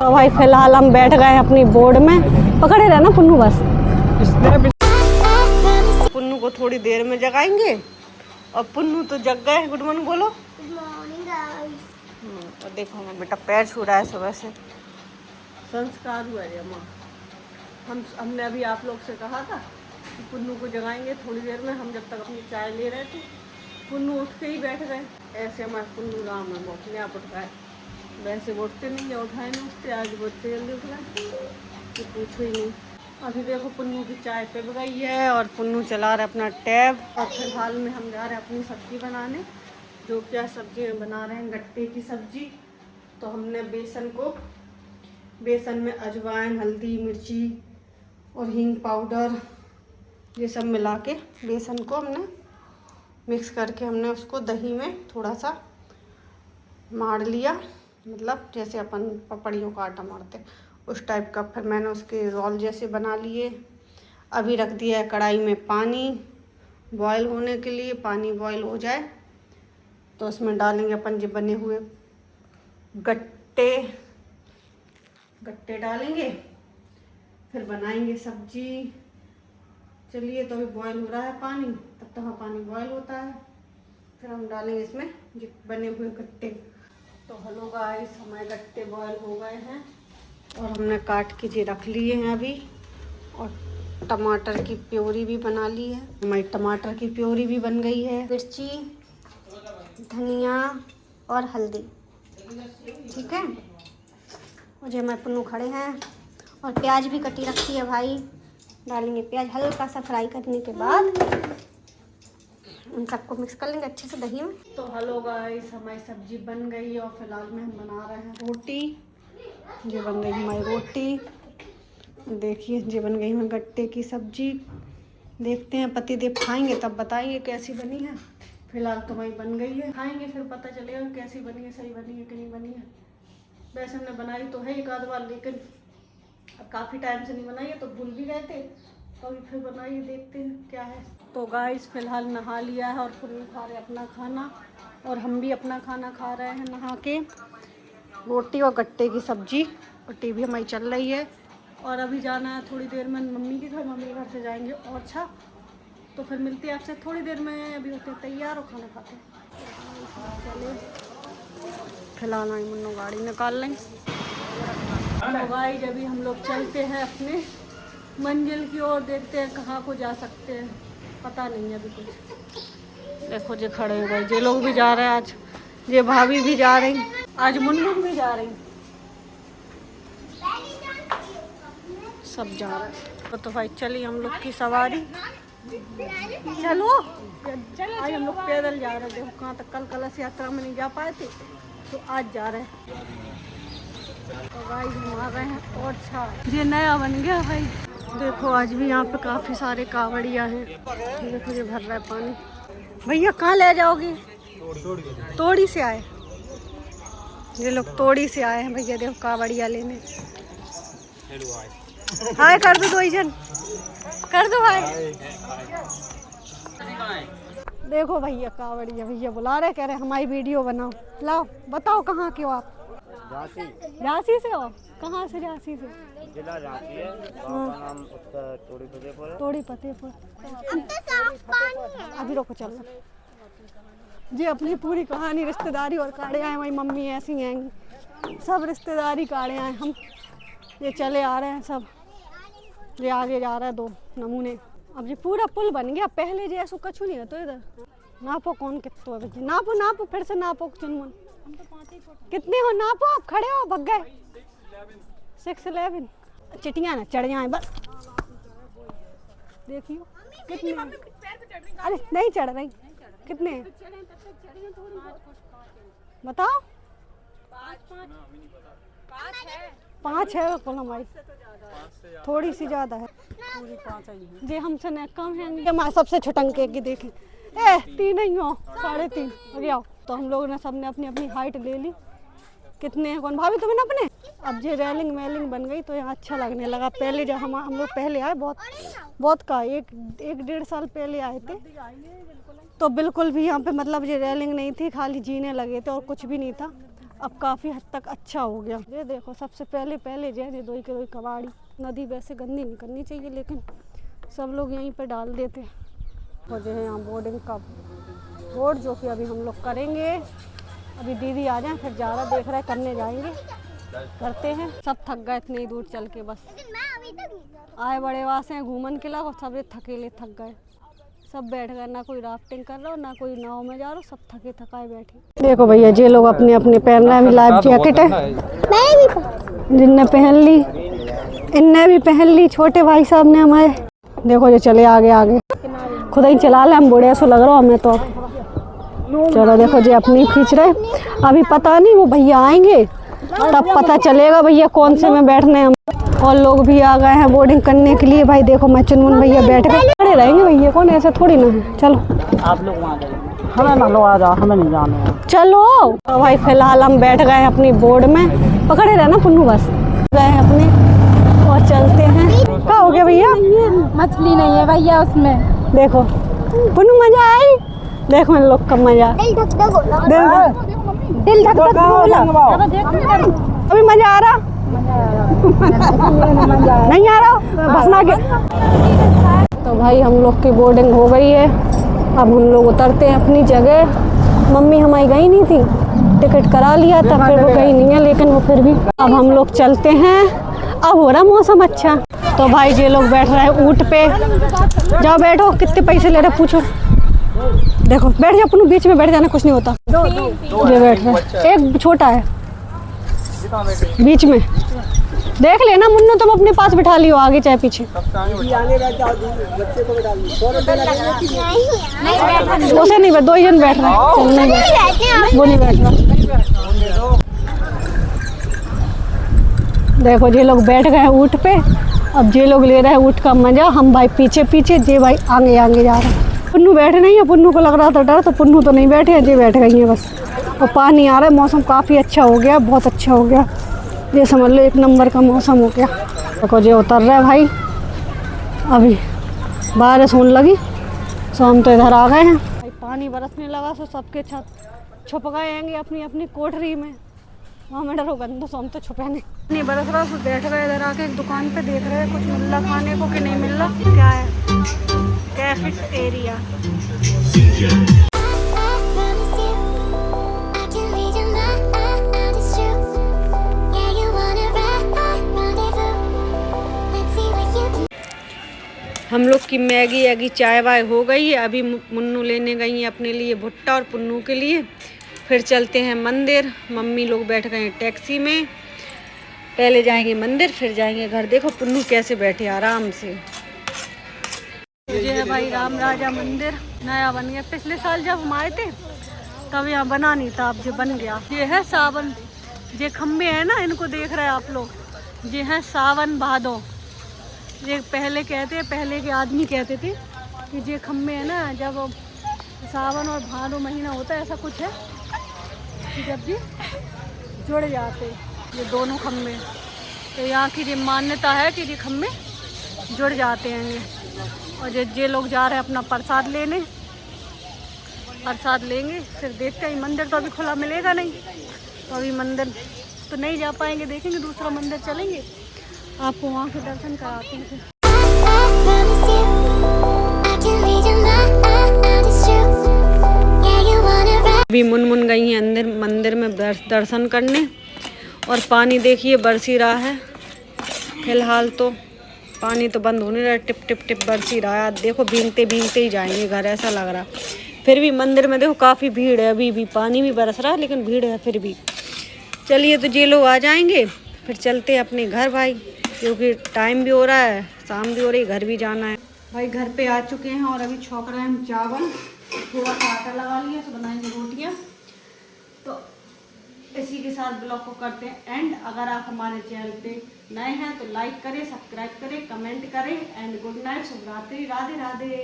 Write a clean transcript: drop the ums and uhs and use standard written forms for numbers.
तो भाई फिलहाल हम बैठ गए अपनी बोर्ड में। पकड़े रहना पुन्नू बस। पुन्नू को थोड़ी देर में जगाएंगे और पुन्नू तो जग गए। गुड मॉर्निंग बोलो। Good morning guys. और देखो हमें बेटा पैर छू रहा है सुबह से। संस्कार हुआ है माँ। हमने अभी आप लोग से कहा था कि पुन्नू को जगाएंगे थोड़ी देर में। हम जब तक अपनी चाय ले रहे थे पुन्नू उठ के ही बैठ गए। ऐसे हमारे पुन्नू राम है, वो अपने आप उठ गए। वैसे उठते नहीं है, उठाए नहीं उठते। आज बहुत जल्दी उठ गए कि पूछो ही नहीं। अभी देखो पुन्नू की चाय पिघ गई है और पुन्नू चला रहा है अपना टैब। और फिलहाल में हम जा रहे हैं अपनी सब्जी बनाने। जो क्या सब्जी बना रहे हैं, गट्टे की सब्जी। तो हमने बेसन में अजवाइन, हल्दी, मिर्ची और हींग पाउडर ये सब मिला के बेसन को हमने मिक्स करके हमने उसको दही में थोड़ा सा मार लिया। मतलब जैसे अपन पपड़ियों का आटा मारते उस टाइप का। फिर मैंने उसके रोल जैसे बना लिए। अभी रख दिया है कढ़ाई में पानी बॉयल होने के लिए। पानी बॉयल हो जाए तो उसमें डालेंगे अपन जो बने हुए गट्टे डालेंगे। फिर बनाएंगे सब्जी। चलिए तो अभी बॉयल हो रहा है पानी, तब तक पानी बॉयल होता है। फिर हम डालेंगे इसमें जो बने हुए गट्टे। तो हेलो गाइस, हमारे गट्टे बॉयल हो गए हैं और हमने काट के जी रख लिए हैं अभी। और टमाटर की प्योरी भी बना ली है। हमारी टमाटर की प्योरी भी बन गई है। मिर्ची, धनिया और हल्दी, ठीक है। और जो हमारे पुन्नू खड़े हैं और प्याज भी कटी रखी है भाई। डालेंगे प्याज हल्का सा फ्राई करने के बाद उन सबको मिक्स कर लेंगे अच्छे से दही में। तो हेलो गाइस, हमारी सब्जी बन गई और फिलहाल में हम बना रहे हैं रोटी। ये बन गई हमारी रोटी। देखिए ये बन गई हमारी गट्टे की सब्जी। देखते हैं पतिदेव खाएंगे तब बताइए कैसी बनी है। फिलहाल तो भाई बन गई है, खाएंगे फिर पता चलेगा कैसी बनी है, सही बनी है कि नहीं बनी है। वैसे हमने बनाई तो है एक आध बार, लेकिन अब काफ़ी टाइम से नहीं बनाई है तो भूल भी गए थे। तो अभी फिर बनाइए, देखते हैं क्या है। तो गाइस फिलहाल नहा लिया है और पुन्नू खा रहे अपना खाना और हम भी अपना खाना खा रहे हैं नहा के। रोटी और गट्टे की सब्जी और टीवी हमारी चल रही है। और अभी जाना है थोड़ी देर में मम्मी के घर। मम्मी के घर से जाएंगे और अच्छा तो फिर मिलती है आपसे थोड़ी देर में। अभी होते तैयार और खाना खाते चलिए। फिलहाल आई मुन्नू गाड़ी निकाल लें। तो गाइस अभी हम लोग चलते हैं अपने मंजिल की ओर। देखते हैं कहाँ को जा सकते हैं, पता नहीं है अभी कुछ। देखो जो खड़े हो गए, ये लोग भी जा रहे हैं आज। ये भाभी भी जा रही, आज मुन्नू भी जा रही, सब जा रहे हैं। तो भाई चलिए हम लोग की सवारी। चलो आज हम लोग पैदल जा रहे थे। कहाँ तक, कल कलश यात्रा में नहीं जा पाए थे तो आज जा रहे हैं। तो भाई हम आ गए हैं और अच्छा ये नया बन गया भाई। देखो आज भी यहाँ पे काफ़ी सारे कावड़िया हैं। देखो ये भर रहा है पानी। भैया कहाँ ले जाओगे? तोड़ी से आए ये लोग, तोड़ी से आए हैं भैया। देखो कावड़िया लेने। हाय कर दो, 2 जन कर दो भाई। देखो भैया कावड़िया, भैया बुला रहे, कह रहे हमारी वीडियो बनाओ। लाओ बताओ कहाँ के हो आप? झांसी से हो? कहाँ से झांसी से? जिला झांसी है, गांव का नाम उसका तोड़ी फतेहपुर है। तोड़ी फतेहपुर। अभी रोको चल जी। अपनी पूरी कहानी रिश्तेदारी और काड़े आए। हमारी मम्मी ऐसी हैं, सब रिश्तेदारी काड़े आए। हम ये चले आ रहे हैं सब। ये आगे जा रहा है 2 नमूने। अब ये पूरा पुल बन गया। पहले जो ऐसा कछु नहीं है। तो इधर नापो कौन कितना है। नापो फिर से नापो चुनमुन। कितने हो नापो। आप खड़े हो, भग गए। 6'11". चिटियाँ ना चढ़ जाए बस। देखियो कितने। अरे नहीं चढ़ रही। कितने बताओ? 5 है कुल हमारी, थोड़ी सी ज्यादा है। पूरी 5 है जी, हमसे न कम है। हमारे सबसे छटंके की देखें 3 नहीं हो 3.5 हो गया। तो हम लोगों ने सबने अपनी अपनी हाइट ले ली। कितने हैं कौन भाभी तुम्हें अपने? अब ये रेलिंग मेलिंग बन गई तो यहाँ अच्छा लगने लगा। पहले जब हम लोग पहले आए बहुत का 1-1.5 साल पहले आए थे तो बिल्कुल भी यहाँ पे मतलब ये रेलिंग नहीं थी, खाली जीने लगे थे और कुछ भी नहीं था। अब काफ़ी हद तक अच्छा हो गया। ये देखो सबसे पहले जो है दो के कबाड़ी, नदी वैसे गंदी नहीं करनी चाहिए लेकिन सब लोग यहीं पे डाल देते हैं। और जो है यहाँ बोर्डिंग का बोर्ड जो कि अभी हम लोग करेंगे। अभी दीदी आ जाए फिर जा रहा देख रहा है, करने जाएंगे, करते हैं। सब थक गए इतनी दूर चल के, बस आए बड़े वास हैं घूमन के लाभ, सब थकेले थक गए, सब बैठ गए। ना कोई राफ्टिंग कर रहा हो ना कोई नाव में जा रहा हो, सब थके थकाए बैठे। देखो भैया ये लोग अपने अपने पहन रहे हैं। अभी लाइफ जैकेट है जिनने पहन ली, इनने भी पहन ली, छोटे भाई साहब ने हमारे। देखो ये चले आगे आगे, खुद ही चला ले, हम बूढ़े ऐसा लग रहा हमें तो। चलो देखो जी अपनी खींच रहे। अभी पता नहीं वो भैया आएंगे तब पता चलेगा भैया कौन से में बैठने हम। और लोग भी आ गए हैं बोर्डिंग करने के लिए। भाई देखो मैं चुनमुन भैया बैठ गए, खड़े रहेंगे भैया, कौन ऐसा थोड़ी ना है। चलो आप लोग वहाँ जाइए, हमें ना लो, आ जाओ, हमें नहीं जाना है। चलो तो भाई फिलहाल हम बैठ गए हैं अपनी बोर्ड में, पकड़े रहना पुन्नू, बस गए हैं अपने और चलते हैं। क्या हो गया भैया? मछली नहीं है भैया उसमें। देखो पुन्नू मजा आई, देखो इन लोग का मजा। दिल धक धक होला, दिल धक धक होला। अभी मजा आ रहा? नहीं आ रहा भसना के। तो भाई हम लोग की बोर्डिंग हो गई है, अब हम लोग उतरते हैं अपनी जगह। मम्मी हमारी गई नहीं थी, टिकट करा लिया था, फिर वो गई नहीं है, लेकिन वो फिर भी अब हम लोग चलते हैं। अब हो रहा मौसम अच्छा। तो भाई ये लोग बैठ रहे हैं ऊँट पे। जाओ बैठो, कितने पैसे ले रहे पूछो। देखो बैठ जाओ अपने बीच में, बैठ जाना, कुछ नहीं होता। ये बैठ रहे, एक छोटा है बीच में। देख लेना मुन्नू, तुम अपने पास बिठा लियो, आगे चाहे पीछे। उसे नहीं, दो ही जन बैठ रहे हैं, वो नहीं बैठ रहा। देखो ये लोग बैठ गए हैं ऊँट पे। अब ये लोग ले रहे हैं ऊँट का मजा, हम भाई पीछे पीछे, जे भाई आगे आगे जा रहे हैं। पुन्नू बैठे नहीं है, पुन्नू को लग रहा था डर, तो पुन्नू तो नहीं बैठे हैं, ये बैठ गई है बस। और पानी आ रहा है, मौसम काफ़ी अच्छा हो गया, बहुत अच्छा हो गया, ये समझ लो एक नंबर का मौसम हो गया। देखो ये उतर रहा है भाई, अभी बारिश होने लगी, सो हम तो इधर आ गए हैं। भाई पानी बरसने लगा, सो सबके छत छुप गए हैं अपनी अपनी कोठरी में। वहाँ में डरो गंदो, सो हम तो छुपे नहीं बरस रहा, सो बैठ गए इधर आके एक दुकान पे, देख रहे हैं कुछ मिल रहा खाने को कि नहीं मिल रहा। क्या है? कैफेटेरिया। हम लोग की मैगी चाय वाय हो गई है। अभी मुन्नू लेने गई है अपने लिए भुट्टा और पुन्नू के लिए। फिर चलते हैं मंदिर। मम्मी लोग बैठ गए हैं टैक्सी में, पहले जाएंगे मंदिर फिर जाएंगे घर। देखो पुन्नू कैसे बैठे आराम से। ये है भाई राम राजा मंदिर, नया बन गया। पिछले साल जब हम आए थे तब यहाँ बना नहीं था, अब ये बन गया। ये है सावन, ये खम्बे हैं ना, इनको देख रहे हैं आप लोग, ये है सावन भादो। ये पहले कहते हैं, पहले के आदमी कहते थे कि ये खम्बे है ना, जब सावन और भादो महीना होता है, ऐसा कुछ है कि जब ये जुड़ जाते ये दोनों खम्बे, तो यहाँ की ये मान्यता है कि ये खम्बे जुड़ जाते हैं ये। और ये लोग जा रहे हैं अपना प्रसाद लेने, प्रसाद लेंगे फिर देखते हैं। मंदिर तो अभी खुला मिलेगा नहीं, तो अभी मंदिर तो नहीं जा पाएंगे, देखेंगे दूसरा मंदिर चलेंगे, आपको वहाँ के दर्शन कराते हैं। अभी मुनमुन गई हैं अंदर मंदिर में दर्शन करने, और पानी देखिए बरस ही रहा है। फिलहाल तो पानी तो बंद होने रहा, टिप टिप टिप बरस ही रहा है। देखो भीगते भीगते ही जाएंगे घर, ऐसा लग रहा। फिर भी मंदिर में देखो काफ़ी भीड़ है, अभी भी पानी भी बरस रहा है लेकिन भीड़ है फिर भी। चलिए तो ये लोग आ जाएंगे फिर चलते हैं अपने घर भाई, क्योंकि टाइम भी हो रहा है, शाम भी हो रही है, घर भी जाना है। भाई घर पे आ चुके हैं और अभी छौंक रहे हैं हम चावल, थोड़ा सा आटा लगा लिया, तो बनाएंगे रोटियाँ। तो इसी के साथ ब्लॉग को करते हैं एंड। अगर आप हमारे चैनल पे नए हैं तो लाइक करें, सब्सक्राइब करें, कमेंट करें एंड गुड नाइट, शुभ रात्रि, राधे राधे।